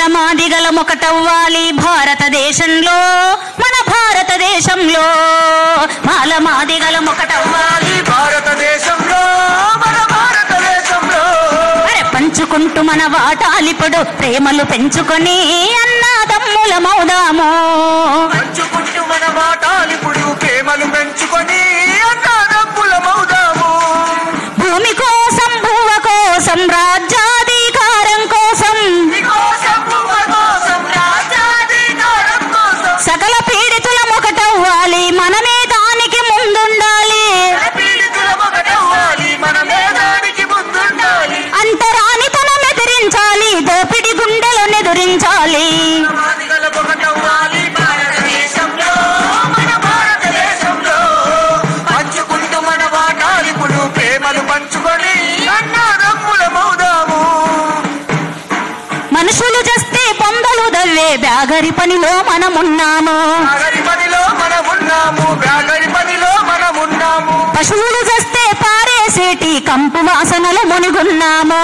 మాలమాదిగలం ఒకటవ్వాలి భారతదేశంలో, మన భారతదేశంలో. మాలమాదిగలం ఒకటవ్వాలి భారతదేశంలో, మన భారతదేశంలో. అరే పంచుకుంటూ మన వాటాలిప్పుడు ప్రేమలు పెంచుకొని అన్నదమ్ములమవుదాము. పంచుకుంటూ మన వాటాలిప్పుడు ప్రేమలు పెంచుకొని అన్నదమ్ములమవుదాము. భూమి కోసం, భూవ కోసం, రాజ్యాధికారం కోసం, సకల పీడితులం ఒకటవ్వాలి, మనమే దానికి ముందుండాలి. అంతరానితనం ఎదిరించాలి, దోపిడి గుండెలను ఎదురించాలి. పంచుకుంటూ మన వాటాలిప్పుడు ప్రేమలు పంచుకొని అన్నదమ్ములమవుదాము. మనుషులు చేస్తే బొందలు దవ్వే బ్యాగరి పనిలో మనమున్నాము. పశువులు చేస్తే పారేసేటి కంపు వాసనలు మునిగున్నాము.